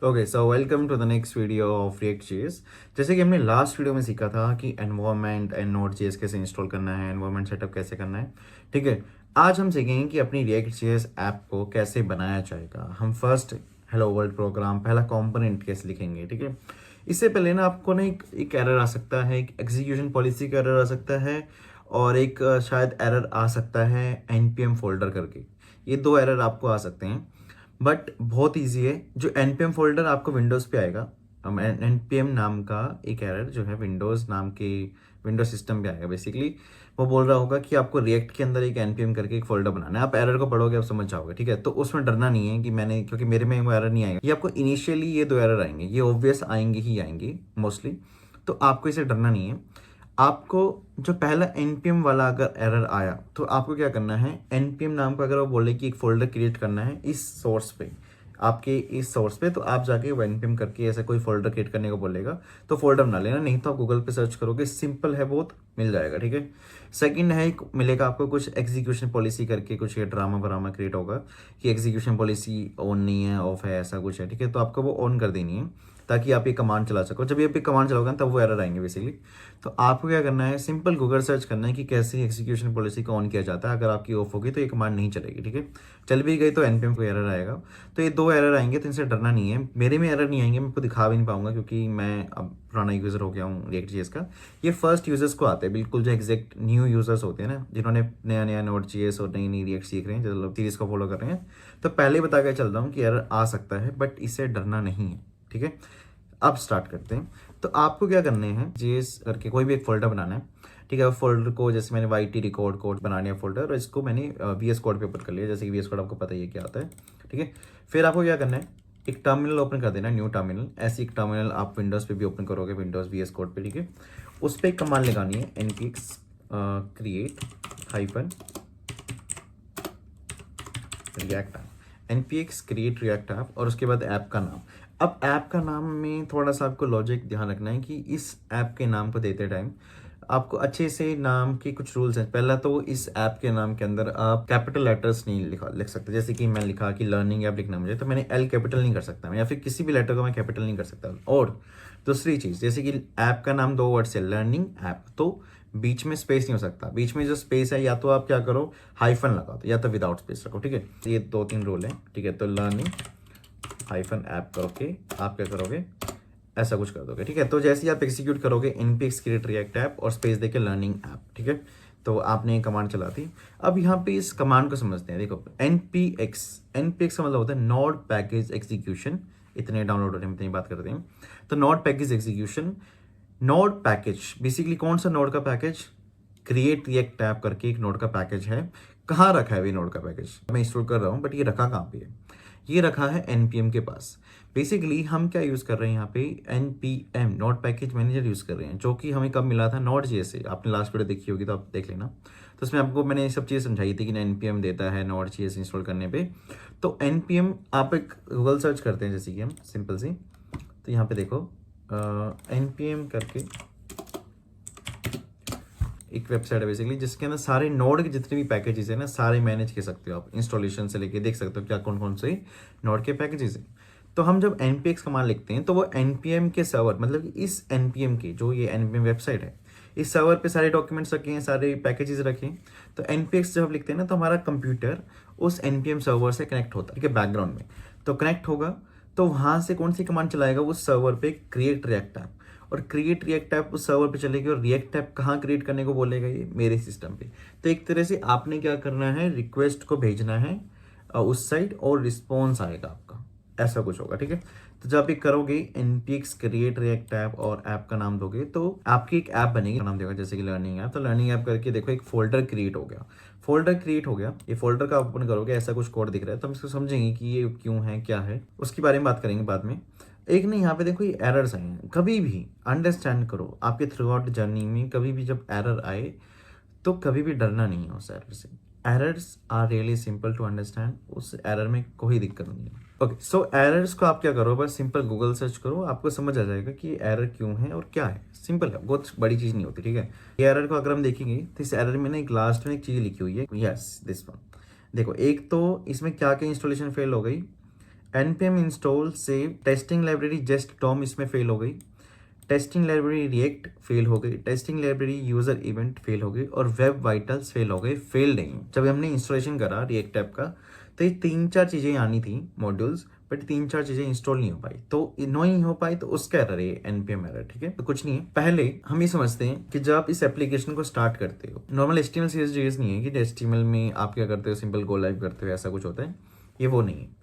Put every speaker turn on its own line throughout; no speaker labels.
Okay so welcome to the next video of React JS. जैसे कि हमने last video में सीखा था कि एनवायरनमेंट एंड नोड जेएस कैसे इंस्टॉल करना है, एनवायरनमेंट सेटअप कैसे करना है। ठीक है, आज हम सीखेंगे कि अपनी रिएक्ट जेएस ऐप को कैसे बनाया जाएगा। हम फर्स्ट हेलो वर्ल्ड प्रोग्राम पहला कंपोनेंट कैसे लिखेंगे। ठीक है, इससे पहले ना आपको ना एक एरर आ सकता है, एक एग्जीक्यूशन पॉलिसी का एरर आ सकता है और एक शायद एरर आ सकता है एनपीएम फोल्डर करके। ये दो एरर आपको आ सकते हैं बट बहुत इजी है। जो npm फोल्डर आपको विंडोज़ पे आएगा, npm नाम का एक एरर जो है विंडोज़ नाम के विंडोज सिस्टम पे आएगा। बेसिकली वो बोल रहा होगा कि आपको रिएक्ट के अंदर एक npm करके एक फोल्डर बनाना है। आप एरर को पढ़ोगे आप समझ जाओगे। ठीक है, तो उसमें डरना नहीं है कि मैंने, क्योंकि मेरे में वो एरर नहीं आएगा। ये आपको इनिशियली ये दो एरर आएंगे, ये ऑब्वियस आएंगे ही आएंगे मोस्टली, तो आपको इसे डरना नहीं है। आपको जो पहला npm वाला अगर एरर आया तो आपको क्या करना है, npm नाम का अगर वो बोले कि एक फोल्डर क्रिएट करना है इस सोर्स पे, आपके इस सोर्स पे, तो आप जाके वो npm करके ऐसा कोई फोल्डर क्रिएट करने को बोलेगा तो फोल्डर बना लेना। नहीं तो आप गूगल पे सर्च करोगे, सिंपल है बहुत, मिल जाएगा। ठीक है, सेकंड है एक मिलेगा आपको कुछ एग्जीक्यूशन पॉलिसी करके, कुछ ये ड्रामा वरामा क्रिएट होगा कि एग्जीक्यूशन पॉलिसी ऑन नहीं है, ऑफ है, ऐसा कुछ है। ठीक है, तो आपको वो ऑन कर देनी है ताकि आप ये कमांड चला सको। जब ये आप कमांड चलाओगे ना तब वो एरर आएंगे बेसिकली। तो आपको क्या करना है, सिंपल गूगल सर्च करना है कि कैसे एग्जीक्यूशन पॉलिसी को ऑन किया जाता है। अगर आपकी ऑफ होगी तो ये कमांड नहीं चलेगी। ठीक है, चल भी गई तो npm को एरर आएगा। तो ये दो एरर आएंगे, तो इनसे डरना नहीं है। मेरे में एरर नहीं आएंगे, मैं आपको दिखा भी नहीं पाऊंगा क्योंकि मैं अब पुराना यूज़र हो गया हूँ रिएक्ट जेएस का। ये फर्स्ट यूजर्स को आते हैं, बिल्कुल जो एग्जैक्ट न्यू यूजर्स होते हैं ना, जिन्होंने नया नया नोड जेएस और नई नई रिएक्ट सीख रहे हैं, जो सीरीज को फॉलो कर रहे हैं। तो पहले बता के चल रहा हूँ कि एरर आ सकता है बट इससे डरना नहीं है। ठीक है, अब स्टार्ट करते हैं। तो आपको क्या करने हैं, जेएस करके कोई भी एक फोल्डर बनाना है। ठीक है, फोल्डर को जैसे मैंने वाई टी रिकॉर्ड कोड बनाने फोल्डर, और इसको मैंने वी एस कोड पे ओपन कर लिया। जैसे कि वी एस कोड आपको पता ही है क्या आता है। ठीक है, फिर आपको क्या करना है, एक टर्मिनल ओपन कर देना, न्यू टर्मिनल। ऐसी एक टर्मिनल आप विंडोज़ पे भी ओपन करोगे, विंडोज़ वी एस कोड पे। ठीक है, उस पर एक कमांड लगानी है, npx create hyphen react app, npx create react app, और उसके बाद ऐप का नाम। अब ऐप का नाम में थोड़ा सा आपको लॉजिक ध्यान रखना है कि इस ऐप के नाम को देते टाइम आपको अच्छे से नाम के कुछ रूल्स हैं। पहला तो इस ऐप के नाम के अंदर आप कैपिटल लेटर्स नहीं लिख सकते। जैसे कि मैं लिखा कि लर्निंग ऐप लिखना मुझे, तो मैंने एल कैपिटल नहीं कर सकता मैं, या फिर किसी भी लेटर को मैं कैपिटल नहीं कर सकता। और दूसरी चीज़, जैसे कि ऐप का नाम दो वर्ड से लर्निंग ऐप, तो बीच में स्पेस नहीं हो सकता। बीच में जो स्पेस है या तो आप क्या करो, हाइफन लगा दो, या तो विदाउट स्पेस रखो। ठीक है, ये दो तीन रूल हैं। ठीक है, तो लर्निंग हाइफन ऐप करोगे, आप क्या करोगे, ऐसा कुछ कर दोगे। ठीक है, तो जैसे ही आप एग्जीक्यूट करोगे npx क्रिएट रिएक्ट ऐप और स्पेस देके लर्निंग ऐप। ठीक है, तो आपने ये कमांड चला दी। अब यहाँ पे इस कमांड को समझते हैं। देखो, npx का मतलब होता है नोड पैकेज एग्जीक्यूशन। इतने डाउनलोड हो रहे हैं, इतनी बात करते हैं। तो node package execution, node package basically कौन सा नोड का पैकेज, क्रिएट रिएक्ट ऐप करके एक नोड का पैकेज है। कहाँ रखा है ये नोड का पैकेज, मैं इंस्टॉल कर रहा हूँ बट ये रखा कहाँ पे है, ये रखा है npm के पास। बेसिकली हम क्या यूज़ कर रहे हैं यहाँ पे, npm node package manager use कर रहे हैं, जो कि हमें कब मिला था, नोड जेएस से। आपने लास्ट वीडियो देखी होगी तो आप देख लेना। तो उसमें आपको मैंने ये सब चीज़ समझाई थी कि npm देता है नोड जेएस इंस्टॉल करने पे। तो npm आप एक गूगल सर्च करते हैं, जैसे कि हम सिंपल सी, तो यहाँ पे देखो npm करके एक वेबसाइट है बेसिकली, जिसके अंदर सारे नोड के जितने भी पैकेजेस हैं ना, सारे मैनेज कर सकते हो आप। इंस्टॉलेशन से लेके देख सकते हो क्या कौन कौन से नोड के पैकेजेस हैं। तो हम जब npx कमांड लिखते हैं तो वो npm के सर्वर, मतलब कि इस npm की जो ये npm वेबसाइट है, इस सर्वर पे सारे डॉक्यूमेंट्स रखे हैं, सारे पैकेजेस रखे हैं। तो npx जब लिखते हैं ना, तो हमारा कंप्यूटर उस npm सर्वर से कनेक्ट होता है। ठीक है, बैकग्राउंड में तो कनेक्ट होगा, तो वहाँ से कौन सी कमांड चलाएगा, उस सर्वर पे क्रिएट रिएक्ट ऐप, और क्रिएट रिएक्ट ऐप उस सर्वर पे चलेगी। और रिएक्ट ऐप कहाँ क्रिएट करने को बोलेगा, ये मेरे सिस्टम पे। तो एक तरह से आपने क्या करना है, रिक्वेस्ट को भेजना है उस साइड, और रिस्पॉन्स आएगा आपका, ऐसा कुछ होगा। ठीक है, तो जब आप ये करोगे npx क्रिएट रिएक्ट ऐप और ऐप का नाम दोगे, तो आपकी एक ऐप बनेगी, नाम देगा जैसे कि लर्निंग ऐप। तो लर्निंग ऐप करके देखो एक फोल्डर क्रिएट हो गया। फोल्डर क्रिएट हो गया, ये फोल्डर का ओपन करोगे, ऐसा कुछ कोड दिख रहा है। तो हम इसको समझेंगे कि ये क्यों है, क्या है, उसके बारे में बात करेंगे बाद में। एक नहीं, यहाँ पे देखो ये एरर्स आए हैं। कभी भी अंडरस्टैंड करो, आपके थ्रू आउट जर्नी में कभी भी जब एरर आए तो कभी भी डरना नहीं है उस एरर से। Errors are really simple to understand, उस एरर में कोई दिक्कत नहीं है। ओके, सो एरर्स को आप क्या करो, बस सिंपल गूगल सर्च करो, आपको समझ आ जाएगा कि एरर क्यों है और क्या है। सिंपल है, बहुत बड़ी चीज़ नहीं होती। ठीक है, ये एरर को अगर हम देखेंगे तो इस एरर में ना एक लास्ट में एक चीज़ लिखी हुई है, यस दिस वन। देखो, एक तो इसमें क्या क्या इंस्टॉलेशन फेल हो गई, npm इंस्टॉल से टेस्टिंग लाइब्रेरी जेस्ट डॉम इसमें फेल हो गई, टेस्टिंग लाइब्रेरी रिएक्ट फेल हो गई, testing library user event fail हो गई और वेब वाइटल्स फेल हो गए। फेल नहीं, जब हमने इंस्टॉलेशन करा रिएक्ट ऐप का तो ये 3-4 चीज़ें आनी थी मॉड्यूल्स, बट 3-4 चीज़ें इंस्टॉल नहीं हो पाई, तो नहीं हो पाई तो उसका एरर है npm एरर। ठीक है, तो कुछ नहीं है। पहले हम ये समझते हैं कि जब आप इस एप्लीकेशन को स्टार्ट करते हो, नॉर्मल HTML CSS नहीं है कि HTML में आप क्या करते हो, सिंपल गो लाइव करते हो, ऐसा कुछ होता है, ये वो नहीं है।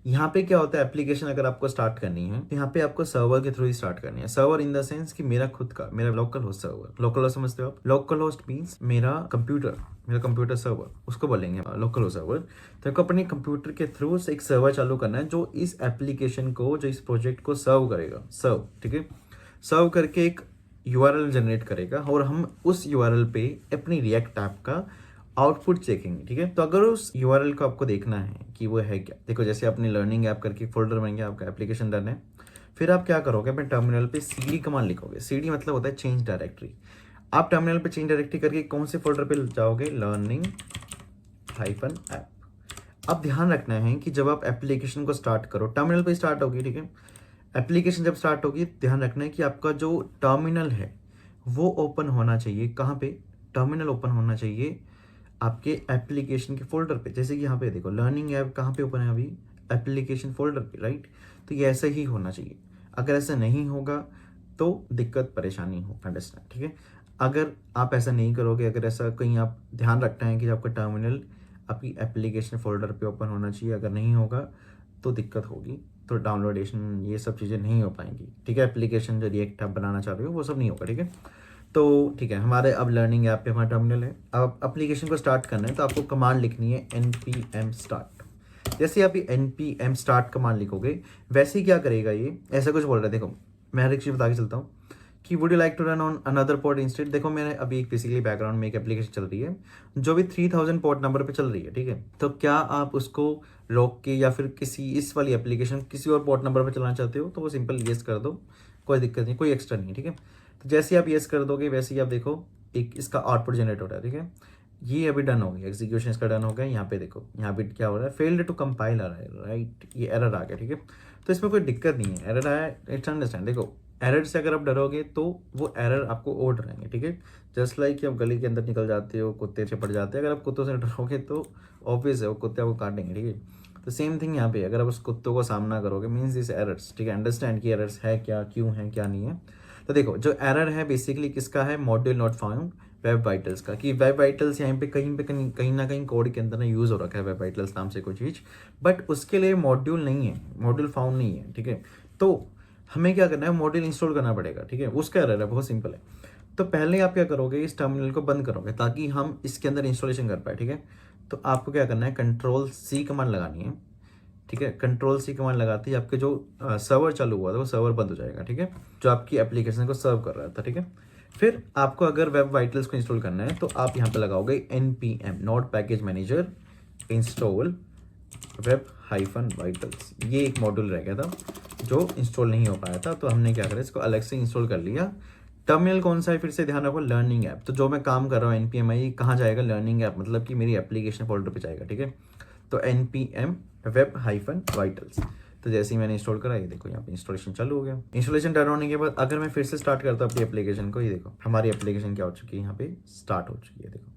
यहाँ पे क्या होता है, एप्लीकेशन अगर आपको स्टार्ट करनी है तो यहाँ पे आपको सर्वर के थ्रू ही स्टार्ट करनी है। सर्वर इन द सेंस कि मेरा खुद का, मेरा local host server. Local host समझते हो आप? लोकल होस्ट मीन्स मेरा कंप्यूटर सर्वर, उसको बोलेंगे लोकल होस्ट सर्वर। तो आपको अपने कंप्यूटर के थ्रू से एक सर्वर चालू करना है जो इस एप्लीकेशन को, जो इस प्रोजेक्ट को सर्व करेगा। ठीक है, सर्व करके एक URL जनरेट करेगा और हम उस URL पे अपनी रिएक्ट ऐप का आउटपुट चेकिंग। ठीक है, तो अगर उस URL को आपको देखना है कि वो है क्या, देखो जैसे आपने लर्निंग ऐप करके फोल्डर बन गया, आपका एप्लीकेशन रन है, फिर आप क्या करोगे, अपने टर्मिनल पे cd कमांड लिखोगे। cd मतलब होता है चेंज डायरेक्टरी। आप टर्मिनल पे चेंज डायरेक्टरी करके कौन से फोल्डर पे जाओगे, लर्निंग हाइफन ऐप। अब ध्यान रखना है कि जब आप एप्लीकेशन को स्टार्ट करो, टर्मिनल पे स्टार्ट होगी। ठीक है, एप्लीकेशन जब स्टार्ट होगी, ध्यान रखना है कि आपका जो टर्मिनल है वो ओपन होना चाहिए। कहाँ पे टर्मिनल ओपन होना चाहिए? आपके एप्लीकेशन के फोल्डर पे। जैसे कि यहाँ पे देखो लर्निंग ऐप कहाँ पे ओपन है अभी, एप्लीकेशन फोल्डर पे, राइट। तो ये ऐसा ही होना चाहिए। अगर ऐसा नहीं होगा तो दिक्कत परेशानी हो, अंडरस्टैंड। ठीक है, अगर आप ऐसा नहीं करोगे, अगर ऐसा कहीं आप ध्यान रखना है कि आपका टर्मिनल आपकी एप्लीकेशन फोल्डर पे ओपन होना चाहिए, अगर नहीं होगा तो दिक्कत होगी, तो डाउनलोडेशन ये सब चीज़ें नहीं हो पाएंगी। ठीक है, एप्लीकेशन जो रिएक्ट आप बनाना चाह रहे हो वो सब नहीं होगा। ठीक है, तो ठीक है, हमारे अब लर्निंग ऐप पे हमारा टर्मिनल है। अब एप्लीकेशन को स्टार्ट करना है तो आपको कमांड लिखनी है npm start। जैसे आप ये npm start कमांड लिखोगे, वैसे ही क्या करेगा ये, ऐसा कुछ बोल रहा है। देखो मैं हर एक चीज़ बता के चलता हूँ कि would you like to run on another port instead. देखो मैंने अभी एक बेसिकली बैकग्राउंड में एक एप्लीकेशन चल रही है जो भी 3000 पोर्ट नंबर पे चल रही है। ठीक है, तो क्या आप उसको रोक के या फिर किसी इस वाली एप्लीकेशन किसी और पोर्ट नंबर पे चलाना चाहते हो तो वो सिंपल येस कर दो, कोई दिक्कत नहीं, कोई एक्स्ट्रा नहीं है। ठीक है, तो जैसे आप येस कर दोगे वैसे ही आप देखो एक इसका आउटपुट जनरेट हो रहा है। ठीक है, ये अभी डन हो गया, एग्जीक्यूशन इसका डन हो गया। यहाँ पे देखो, यहाँ पे क्या हो रहा है, फेल्ड टू कंपाइल आ रहा है, राइट, ये एरर आ गया। ठीक है, तो इसमें कोई दिक्कत नहीं है, एरर आया, इट्स अंडरस्टैंड। देखो एरर से अगर आप डरोगे तो वो एरर आपको और डराएंगे। ठीक है, जस्ट लाइक कि आप गली के अंदर निकल जाते हो, कुत्ते से पड़ जाते हैं, अगर आप कुत्तों से डरोगे तो ऑब्वियस है वो कुत्ते आपको काटेंगे। ठीक है, तो सेम थिंग यहाँ पे, अगर आप उस कुत्तों को सामना करोगे मीन्स दिस एरर्स। ठीक है, अंडरस्टैंड कि एरर्स है क्या, क्यों है, क्या नहीं है। तो देखो जो एरर है बेसिकली किसका है, module not found web vitals का, कि वेब वाइटल्स यहाँ पे कहीं ना कहीं कोड के अंदर ना यूज़ हो रखा है वेब वाइटल्स नाम से कोई चीज़, बट उसके लिए मॉड्यूल नहीं है, मॉड्यूल फाउंड नहीं है। ठीक है, तो हमें क्या करना है, मॉड्यूल इंस्टॉल करना पड़ेगा। ठीक है, उसका एरर है, बहुत सिंपल है। तो पहले आप क्या करोगे, इस टर्मिनल को बंद करोगे ताकि हम इसके अंदर इंस्टॉलेशन कर पाए। ठीक है, तो आपको क्या करना है, Ctrl+C कमांड लगानी है। ठीक है, Ctrl+C कमांड लगाते ही आपके जो सर्वर चालू हुआ था वो सर्वर बंद हो जाएगा। ठीक है, जो आपकी एप्लीकेशन को सर्व कर रहा था। ठीक है, फिर आपको अगर वेब वाइटल्स को इंस्टॉल करना है तो आप यहाँ पे लगाओगे npm node package manager install web hyphen vitals. ये एक मॉड्यूल रह गया था जो इंस्टॉल नहीं हो पाया था, तो हमने क्या करा, इसको अलग से इंस्टॉल कर लिया। टर्मिनल कौन सा है, फिर से ध्यान रखो, लर्निंग ऐप। तो जो मैं काम कर रहा हूँ npm कहाँ जाएगा, लर्निंग ऐप, मतलब कि मेरी एप्लीकेशन फोल्डर पे जाएगा। ठीक है, तो npm वेब हाइफन वाइटल्स। तो जैसे ही मैंने इंस्टॉल करा, ये देखो यहाँ पे इंस्टॉलेशन चालू हो गया। इंस्टॉलेशन डन होने के बाद अगर मैं फिर से स्टार्ट करता हूँ अपनी एप्लीकेशन को, ये देखो हमारी एप्लीकेशन क्या हो चुकी है, यहाँ पे स्टार्ट हो चुकी है। देखो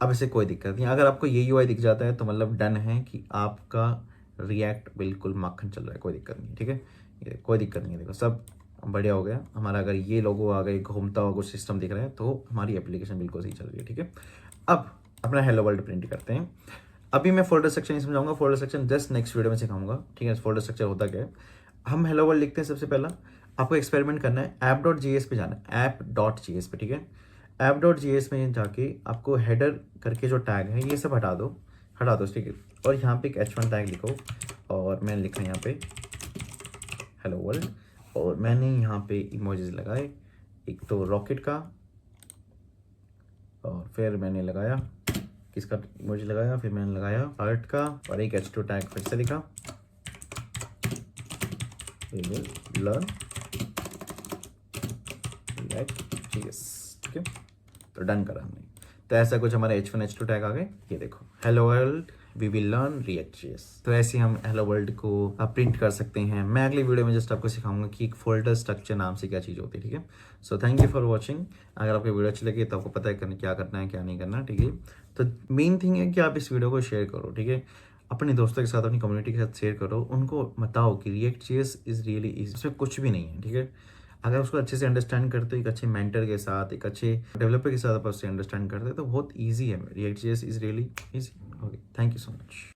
अब इसे कोई दिक्कत नहीं, अगर आपको ये यूआई दिख जाता है तो मतलब डन है कि आपका रिएक्ट बिल्कुल मक्खन चल रहा है, कोई दिक्कत नहीं है। ठीक है, ये कोई दिक्कत नहीं है, देखो सब बढ़िया हो गया हमारा। अगर ये लोगो आ गए, घूमता हुआ कुछ सिस्टम दिख रहा है, तो हमारी एप्लीकेशन बिल्कुल सही चल रही है। ठीक है, अब अपना हेलो वर्ल्ड प्रिंट करते हैं। अभी मैं फोल्डर सेक्शन नहीं समझाऊंगा, folder section just next video में सिखाऊंगा। ठीक है, फोल्डर स्ट्रक्चर होता क्या है, हम हेलो वर्ल्ड लिखते हैं। सबसे पहला आपको एक्सपेरिमेंट करना है, app.js पे जाना है, app.js पे। ठीक है, app.js में जाके आपको हेडर करके जो टैग है ये सब हटा दो। ठीक है, और यहाँ पे एक h1 टैग लिखो, और मैंने लिखा यहाँ पे हेलो वर्ल्ड, और मैंने यहाँ पे इमोजीज लगाए, एक तो रॉकेट का, और फिर मैंने लगाया किसका इमोजी लगाया, फिर मैंने लगाया हार्ट का, और एक h2 टैग फिर से लिखा, लर्न React.js। ठीक है, तो डन करा हमने। तो ऐसा कुछ हमारे h1 h2 टैग आ गए। ये देखो hello world we will learn React.js। तो ऐसे हम हेलो वर्ल्ड को प्रिंट कर सकते हैं। मैं अगली वीडियो में जस्ट आपको सिखाऊंगा कि एक फोल्डर स्ट्रक्चर नाम से क्या चीज़ होती है, ठीक है। So thank you for watching. अगर आपको वीडियो अच्छी लगी तो आपको पता है क्या करना है क्या नहीं करना, ठीक है। तो मेन थिंग है कि आप इस वीडियो को शेयर करो, ठीक है। अपने दोस्तों के साथ, अपनी कम्युनिटी के साथ शेयर करो, उनको बताओ कि React.js इज़ रियली इजी, इसमें कुछ भी नहीं है, ठीक है। अगर उसको अच्छे से अंडरस्टैंड करते हो, एक अच्छे मेंटर के साथ, एक अच्छे डेवलपर के साथ आप उससे अंडरस्टैंड करते हो, तो बहुत ईजी है। React.js is really easy. Okay, thank you so much.